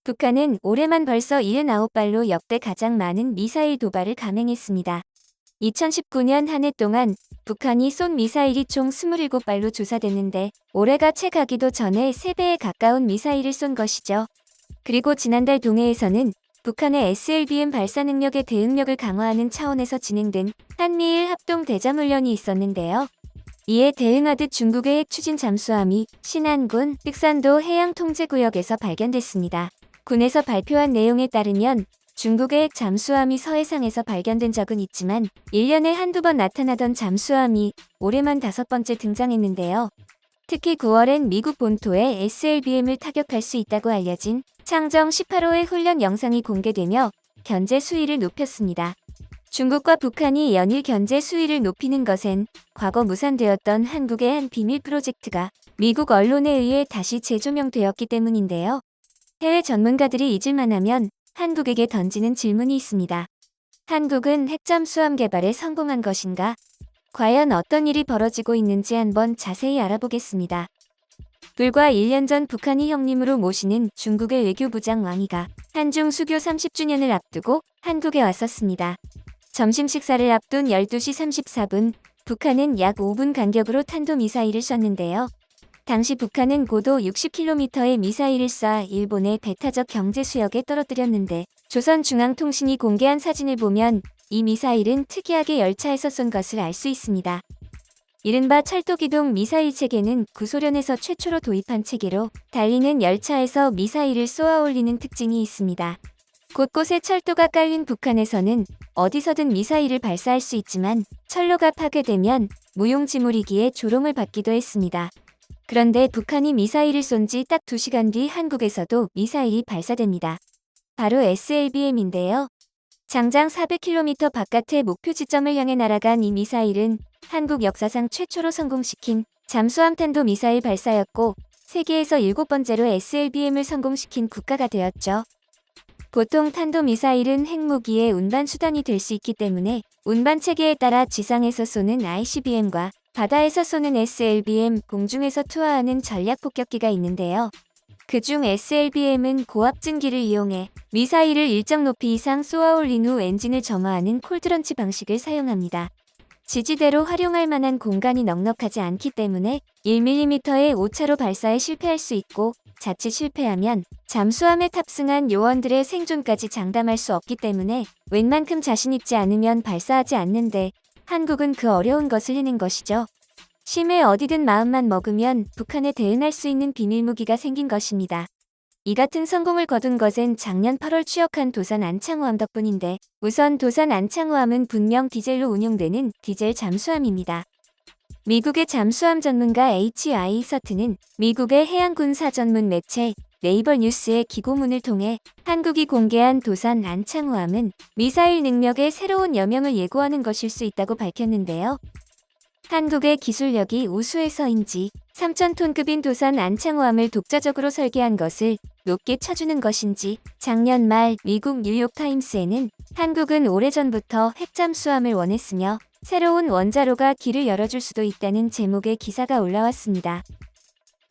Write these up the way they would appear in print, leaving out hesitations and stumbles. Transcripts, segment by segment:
북한은 올해만 벌써 79발로 역대 가장 많은 미사일 도발을 감행했습니다. 2019년 한 해 동안 북한이 쏜 미사일이 총 27발로 조사됐는데 올해가 채 가기도 전에 3배에 가까운 미사일을 쏜 것이죠. 그리고 지난달 동해에서는 북한의 SLBM 발사 능력의 대응력을 강화하는 차원에서 진행된 한미일 합동 대잠훈련이 있었는데요. 이에 대응하듯 중국의 핵 추진 잠수함이 신안군 흑산도 해양통제구역에서 발견됐습니다. 군에서 발표한 내용에 따르면 중국의 핵 잠수함이 서해상에서 발견된 적은 있지만 1년에 한두 번 나타나던 잠수함이 올해만 5번째 등장했는데요. 특히 9월엔 미국 본토에 SLBM을 타격할 수 있다고 알려진 창정 18호의 훈련 영상이 공개되며 견제 수위를 높였습니다. 중국과 북한이 연일 견제 수위를 높이는 것엔 과거 무산되었던 한국의 한 비밀 프로젝트가 미국 언론에 의해 다시 재조명되었기 때문인데요. 해외 전문가들이 잊을만하면 한국에게 던지는 질문이 있습니다. 한국은 핵잠수함 개발에 성공한 것인가? 과연 어떤 일이 벌어지고 있는지 한번 자세히 알아보겠습니다. 불과 1년 전 북한이 형님으로 모시는 중국의 외교부장 왕이가 한중 수교 30주년을 앞두고 한국에 왔었습니다. 점심 식사를 앞둔 12시 34분, 북한은 약 5분 간격으로 탄도미사일을 쐈는데요. 당시 북한은 고도 60km의 미사일을 쏴 일본의 배타적 경제수역에 떨어뜨렸는데 조선중앙통신이 공개한 사진을 보면 이 미사일은 특이하게 열차에서 쏜 것을 알 수 있습니다. 이른바 철도기동 미사일 체계는 구소련에서 최초로 도입한 체계로 달리는 열차에서 미사일을 쏘아 올리는 특징이 있습니다. 곳곳에 철도가 깔린 북한에서는 어디서든 미사일을 발사할 수 있지만 철로가 파괴되면 무용지물이기에 조롱을 받기도 했습니다. 그런데 북한이 미사일을 쏜 지 딱 2시간 뒤 한국에서도 미사일이 발사됩니다. 바로 SLBM인데요. 장장 400km 바깥의 목표 지점을 향해 날아간 이 미사일은 한국 역사상 최초로 성공시킨 잠수함 탄도 미사일 발사였고 세계에서 7번째로 SLBM을 성공시킨 국가가 되었죠. 보통 탄도미사일은 핵무기의 운반 수단이 될 수 있기 때문에 운반 체계에 따라 지상에서 쏘는 ICBM과 바다에서 쏘는 SLBM, 공중에서 투하하는 전략폭격기가 있는데요. 그중 SLBM은 고압증기를 이용해 미사일을 일정 높이 이상 쏘아 올린 후 엔진을 점화하는 콜드런치 방식을 사용합니다. 지지대로 활용할 만한 공간이 넉넉하지 않기 때문에 1mm의 오차로 발사에 실패할 수 있고 자칫 실패하면 잠수함에 탑승한 요원들의 생존까지 장담할 수 없기 때문에 웬만큼 자신 있지 않으면 발사하지 않는데 한국은 그 어려운 것을 해낸 것이죠. 심해 어디든 마음만 먹으면 북한에 대응할 수 있는 비밀무기가 생긴 것입니다. 이 같은 성공을 거둔 것은 작년 8월 취역한 도산 안창호함 덕분인데 우선 도산 안창호함은 분명 디젤로 운용되는 디젤 잠수함입니다. 미국의 잠수함 전문가 H.I. 서트는 미국의 해양군사 전문 매체 네이버 뉴스의 기고문을 통해 한국이 공개한 도산 안창호함은 미사일 능력의 새로운 여명을 예고하는 것일 수 있다고 밝혔는데요. 한국의 기술력이 우수해서인지 3,000톤급인 도산 안창호함을 독자적으로 설계한 것을 높게 쳐주는 것인지 작년 말 미국 뉴욕타임스에는 한국은 오래전부터 핵잠수함을 원했으며 새로운 원자로가 길을 열어줄 수도 있다는 제목의 기사가 올라왔습니다.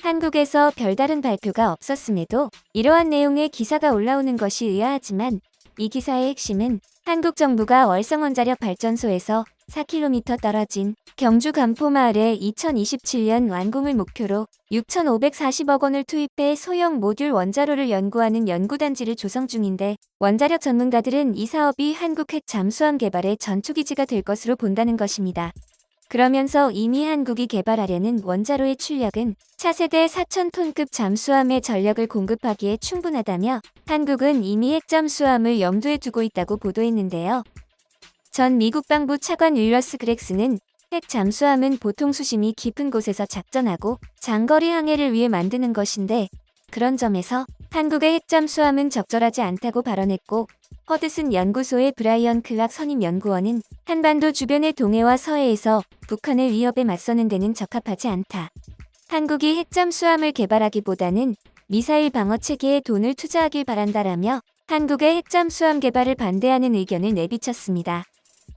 한국에서 별다른 발표가 없었음에도 이러한 내용의 기사가 올라오는 것이 의아하지만 이 기사의 핵심은 한국 정부가 월성원자력 발전소에서 4km 떨어진 경주 간포마을에 2027년 완공을 목표로 6,540억 원을 투입해 소형 모듈 원자로를 연구하는 연구단지를 조성 중인데 원자력 전문가들은 이 사업이 한국 핵 잠수함 개발의 전초기지가 될 것으로 본다는 것입니다. 그러면서 이미 한국이 개발하려는 원자로의 출력은 차세대 4,000톤급 잠수함의 전력을 공급하기에 충분하다며 한국은 이미 핵잠수함을 염두에 두고 있다고 보도했는데요. 전 미국 방부 차관 윌러스 그렉스는 핵 잠수함은 보통 수심이 깊은 곳에서 작전하고 장거리 항해를 위해 만드는 것인데 그런 점에서 한국의 핵 잠수함은 적절하지 않다고 발언했고 허드슨 연구소의 브라이언 클락 선임 연구원은 한반도 주변의 동해와 서해에서 북한의 위협에 맞서는 데는 적합하지 않다. 한국이 핵잠수함을 개발하기보다는 미사일 방어 체계에 돈을 투자하길 바란다라며 한국의 핵잠수함 개발을 반대하는 의견을 내비쳤습니다.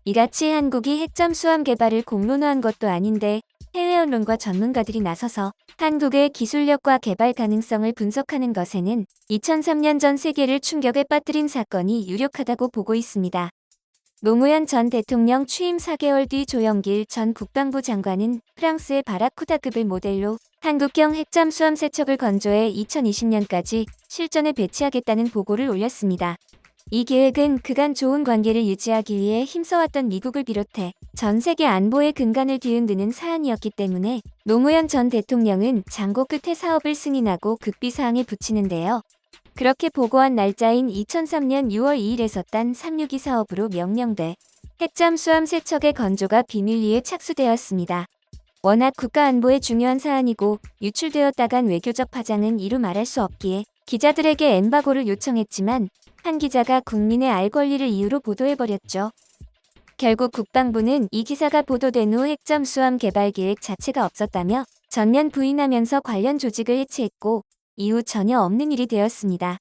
이같이 한국이 핵잠수함 개발을 공론화한 것도 아닌데 해외 언론과 전문가들이 나서서 한국의 기술력과 개발 가능성을 분석하는 것에는 2003년 전 세계를 충격에 빠뜨린 사건이 유력하다고 보고 있습니다. 노무현 전 대통령 취임 4개월 뒤 조영길 전 국방부 장관은 프랑스의 바라쿠다급을 모델로 한국형 핵잠수함 3척을 건조해 2020년까지 실전에 배치하겠다는 보고를 올렸습니다. 이 계획은 그간 좋은 관계를 유지하기 위해 힘써왔던 미국을 비롯해 전 세계 안보의 근간을 뒤흔드는 사안이었기 때문에 노무현 전 대통령은 장고 끝에 사업을 승인하고 급비사항에 붙이는데요. 그렇게 보고한 날짜인 2003년 6월 2일에서 딴 362 사업으로 명명돼 핵잠수함 3척의 건조가 비밀리에 착수되었습니다. 워낙 국가안보에 중요한 사안이고 유출되었다간 외교적 파장은 이루 말할 수 없기에 기자들에게 엠바고를 요청했지만 한 기자가 국민의 알 권리를 이유로 보도해버렸죠. 결국 국방부는 이 기사가 보도된 후 핵잠수함 개발 계획 자체가 없었다며 전면 부인하면서 관련 조직을 해체했고 이후 전혀 없는 일이 되었습니다.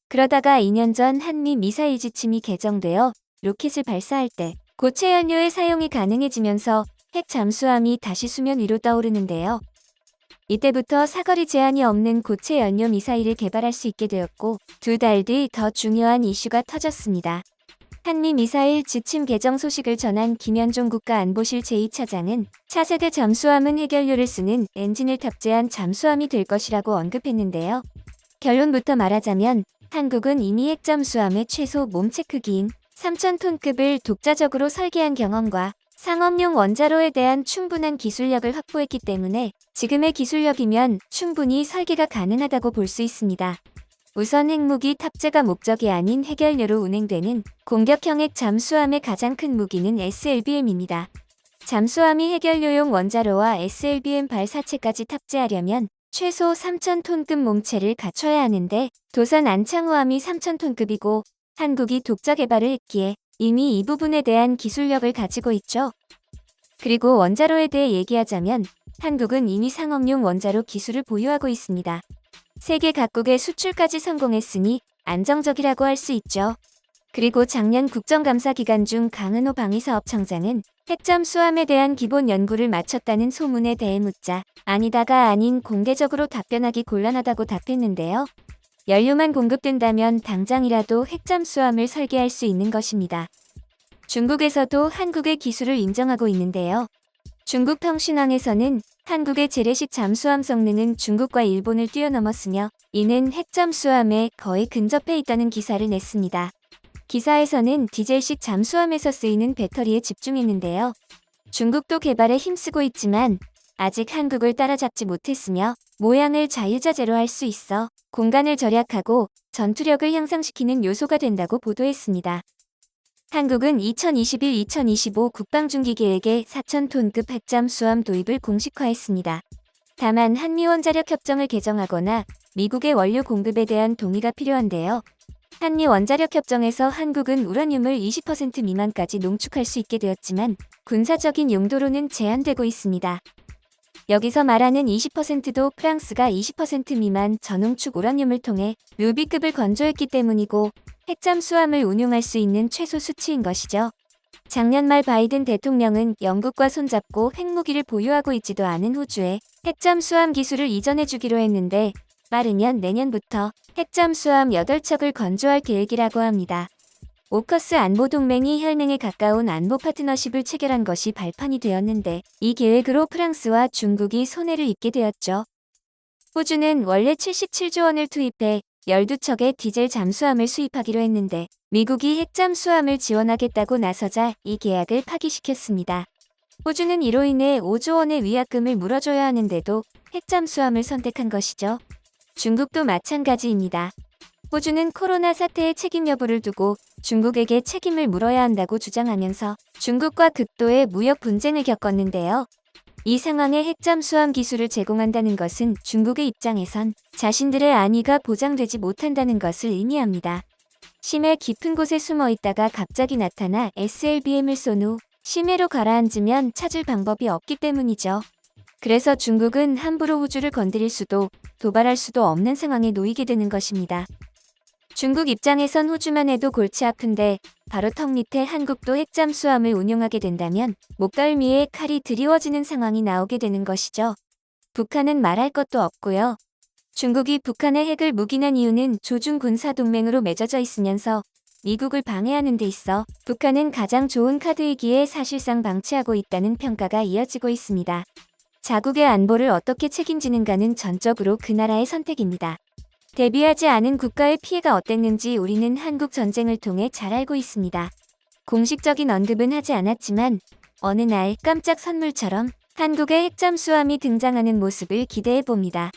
그러다가 2년 전 한미 미사일 지침이 개정되어 로켓을 발사할 때 고체 연료의 사용이 가능해지면서 핵 잠수함이 다시 수면 위로 떠오르는데요. 이때부터 사거리 제한이 없는 고체 연료 미사일을 개발할 수 있게 되었고 2달 뒤 더 중요한 이슈가 터졌습니다. 한미 미사일 지침 개정 소식을 전한 김현종 국가안보실 제2차장은 차세대 잠수함은 해결료를 쓰는 엔진을 탑재한 잠수함이 될 것이라고 언급했는데요. 결론부터 말하자면 한국은 이미 핵잠수함의 최소 몸체 크기인 3,000톤급을 독자적으로 설계한 경험과 상업용 원자로에 대한 충분한 기술력을 확보했기 때문에 지금의 기술력이면 충분히 설계가 가능하다고 볼 수 있습니다. 우선 핵무기 탑재가 목적이 아닌 해결료로 운행되는 공격형 핵 잠수함의 가장 큰 무기는 SLBM입니다. 잠수함이 해결료용 원자로와 SLBM 발사체까지 탑재하려면 최소 3,000톤급 몸체를 갖춰야 하는데 도산 안창호함이 3,000톤급이고 한국이 독자 개발을 했기에 이미 이 부분에 대한 기술력을 가지고 있죠. 그리고 원자로에 대해 얘기하자면 한국은 이미 상업용 원자로 기술을 보유하고 있습니다. 세계 각국의 수출까지 성공했으니 안정적이라고 할 수 있죠. 그리고 작년 국정감사 기간 중 강은호 방위사업청장은 핵잠수함에 대한 기본 연구를 마쳤다는 소문에 대해 묻자 아니다가 아닌 공개적으로 답변하기 곤란하다고 답했는데요. 연료만 공급된다면 당장이라도 핵잠수함을 설계할 수 있는 것입니다. 중국에서도 한국의 기술을 인정하고 있는데요. 중국 평신왕에서는 한국의 재래식 잠수함 성능은 중국과 일본을 뛰어넘었으며 이는 핵잠수함에 거의 근접해 있다는 기사를 냈습니다. 기사에서는 디젤식 잠수함에서 쓰이는 배터리에 집중했는데요. 중국도 개발에 힘쓰고 있지만 아직 한국을 따라잡지 못했으며 모양을 자유자재로 할 수 있어 공간을 절약하고 전투력을 향상시키는 요소가 된다고 보도했습니다. 한국은 2021-2025 국방중기 계획에 4,000톤급 핵잠수함 도입을 공식화했습니다. 다만 한미원자력협정을 개정하거나 미국의 원료 공급에 대한 동의가 필요한데요. 한미원자력협정에서 한국은 우라늄을 20% 미만까지 농축할 수 있게 되었지만 군사적인 용도로는 제한되고 있습니다. 여기서 말하는 20%도 프랑스가 20% 미만 저농축 우라늄을 통해 루비급을 건조했기 때문이고 핵잠수함을 운용할 수 있는 최소 수치인 것이죠. 작년 말 바이든 대통령은 영국과 손잡고 핵무기를 보유하고 있지도 않은 호주에 핵잠수함 기술을 이전해주기로 했는데 빠르면 내년부터 핵잠수함 8척을 건조할 계획이라고 합니다. 오커스 안보동맹이 혈맹에 가까운 안보 파트너십을 체결한 것이 발판이 되었는데 이 계획으로 프랑스와 중국이 손해를 입게 되었죠. 호주는 원래 77조 원을 투입해 12척의 디젤 잠수함을 수입하기로 했는데 미국이 핵잠수함을 지원하겠다고 나서자 이 계약을 파기시켰습니다. 호주는 이로 인해 5조 원의 위약금을 물어줘야 하는데도 핵잠수함을 선택한 것이죠. 중국도 마찬가지입니다. 호주는 코로나 사태의 책임 여부를 두고 중국에게 책임을 물어야 한다고 주장하면서 중국과 극도의 무역 분쟁을 겪었는데요. 이 상황에 핵잠수함 기술을 제공한다는 것은 중국의 입장에선 자신들의 안위가 보장되지 못한다는 것을 의미합니다. 심해 깊은 곳에 숨어 있다가 갑자기 나타나 SLBM을 쏜 후 심해로 가라앉으면 찾을 방법이 없기 때문이죠. 그래서 중국은 함부로 호주를 건드릴 수도 도발할 수도 없는 상황에 놓이게 되는 것입니다. 중국 입장에선 호주만 해도 골치 아픈데 바로 턱 밑에 한국도 핵잠수함을 운용하게 된다면 목덜미에 칼이 드리워지는 상황이 나오게 되는 것이죠. 북한은 말할 것도 없고요. 중국이 북한의 핵을 묵인한 이유는 조중 군사동맹으로 맺어져 있으면서 미국을 방해하는 데 있어 북한은 가장 좋은 카드이기에 사실상 방치하고 있다는 평가가 이어지고 있습니다. 자국의 안보를 어떻게 책임지는가는 전적으로 그 나라의 선택입니다. 대비하지 않은 국가의 피해가 어땠는지 우리는 한국 전쟁을 통해 잘 알고 있습니다. 공식적인 언급은 하지 않았지만 어느 날 깜짝 선물처럼 한국의 핵잠수함이 등장하는 모습을 기대해 봅니다.